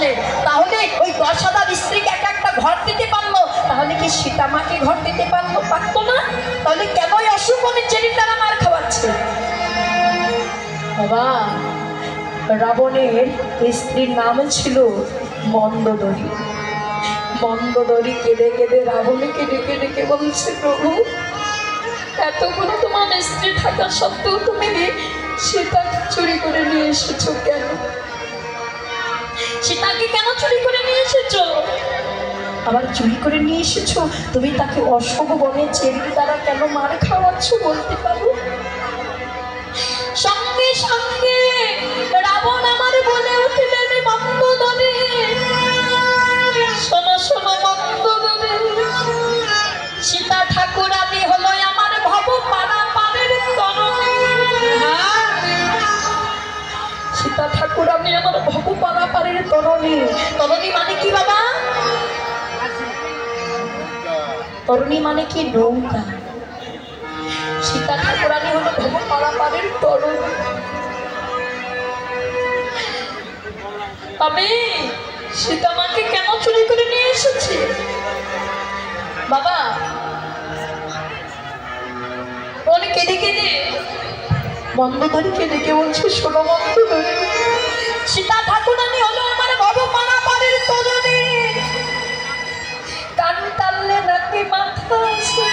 ভালোবাসলে তাহলে ওই 10,000 স্ত্রীকে এক একটা ঘর দিতে পারলো, তাহলে কি সীতা মাকে ঘর দিতে পারতো না? তাহলে কেন অশুভনের চেরির দ্বারা মার খাওয়াচ্ছে? বাবা, রাবণের স্ত্রীর নাম ছিল মন্দোদরী। মন্দোদরী কেঁদে কেঁদে রাবণকে ডেকে ডেকে বলছে, প্রভু, এতগুলো তোমার স্ত্রী থাকা সত্ত্বেও তুমি সীতাকে চুরি করে নিয়ে এসেছো কেন? সীতাকে কেন চুরি করে নিয়ে এসেছো? আবার চুরি করে নিয়ে এসেছো, তুমি তাকে অশোক বনের চেরির দ্বারা কেন মার খাওয়াচ্ছ বলতে পারো? সঙ্গে সঙ্গে রাবণ আমার বলে উঠলেন, মন্দোদরী, শোনো শোনো মন্দোদরী, সীতা ঠাকুরানী হলো আমার ভব পারাপারের তরণী। সীতা ঠাকুরানী আমার ভব পারাপারের তরণী। তরণী মানে কি বাবা? তরণী মানে কি? নৌকা। সীতা ঠাকুরানী হলো ভব পারাপারের তরণী। আমি সীতা মাকে কেন চুরি করে নিয়ে এসেছি বাবা? অনেক কেঁদে কেঁদে মন্দোদরীকে ডেকে বলছে, শোনো মন্দোদরী, সীতা ঠাকুরানী হলো আমার ভব পারাপারের তরণী। কান টানলে নাকি মাথা আছে।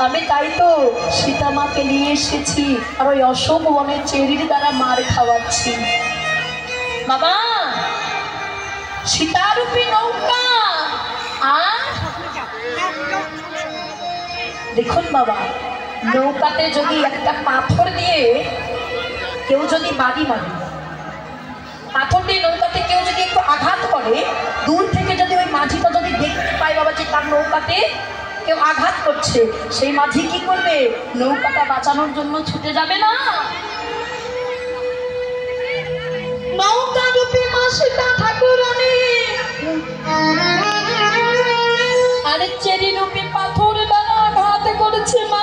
আমি তাই তো সীতা মাকে নিয়ে এসেছি আর ওই অশোক বনের চেরির দ্বারা মার খাওয়াচ্ছি। বাবা, সীতারূপী নৌকা। আর দেখুন বাবা, নৌকাতে যদি একটা পাথর দিয়ে কেউ যদি বাড়ি মারে, পাথর দিয়ে নৌকাতে কেউ যদি একটু আঘাত করে, দূর থেকে যদি ওই মাঝিটা যদি দেখতে পায় বাবা যে তার নৌকাতে কেউ আঘাত করছে, সেই মাঝি কি করবে? নৌকাটা বাঁচানোর জন্য ছুটে যাবে না? নৌকা রূপী মা সীতা ঠাকুরানী আরে চেরি রূপী পাথর দ্বারা আঘাত করেছে মা।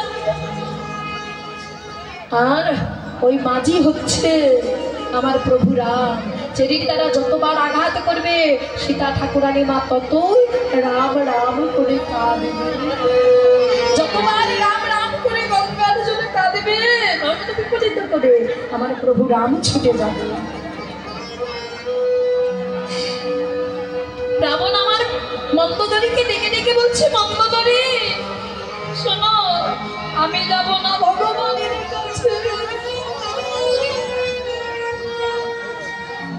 আর ওই মাঝি হচ্ছে আমার প্রভু রাম। চেরির দ্বারা যতবার আঘাত করবে সীতা ঠাকুরানী মা ততই রাম রাম করে কাঁদবে। যতবার রাম রাম করে গঙ্গার জলে কাঁদবে, বিপরীত করে আমার প্রভু রাম ছুটে যাবে। রাবণ আমার মন্দোদরীকে ডেকে ডেকে বলছে, মন্দোদরী, শোনো, আমি যাব না ভগবানের কাছে।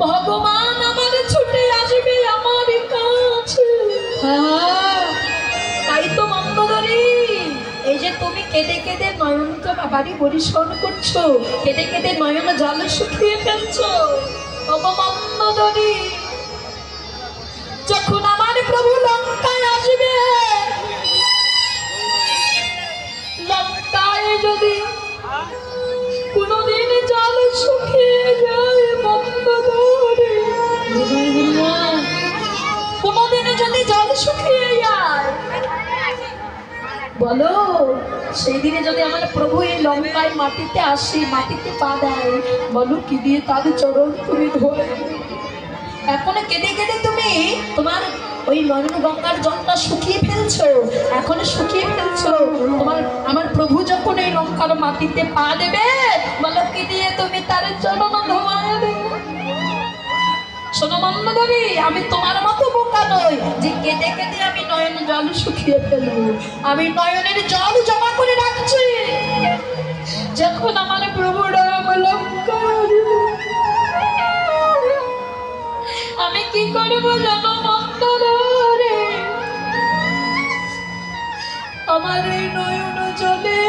ভগবান আমার ছুটে আসবে আমার কাছে। তাই তো মন্দোদরী, এই যে তুমি কেঁদে কেঁদে নয়নকে বাড়ি পরিষ্কার করছো, কেঁদে কেঁদে নয়ন জলে শুকিয়ে ফেলছো। মন্দোদরী, যখন আমার প্রভু লঙ্কায় আসবে, লঙ্কায় যদি কোনদিন জল শুকিয়ে যায়, মন্দোদরী, কোনদিন যদি জল শুকিয়ে যায়, বলো, সেই দিনে যদি আমার প্রভু এই লঙ্কায় মাটিতে আসে, মাটিতে পা দেয়, বলো কি দিয়ে তার চরণ তুমি ধরে? এখনো কেঁদে কেঁদে তুমি তোমার ওই নয়ন গঙ্গার জলটা শুকিয়ে ফেলছো, এখনো শুকিয়ে ফেলছো। তোমার আমার প্রভু যখন এই লঙ্কার মাটিতে পা দেবে, বলো কি দিয়ে তুমি তার চরণ ধোয়া দেবে? শোনো মন্দোদরী, আমি তোমার মতো বোকা নই যে কেঁদে কেঁদে আমি নয়ন জল শুকিয়ে ফেলবো। আমি নয়নের জল জমা করে রাখছি, যখন আমার প্রভু রাম লঙ্কায় আসবে, আমি কি করবো জানো মন্দোদরী? আমার এই নয়ন জলে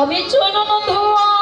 আমি চরণ ধোয়া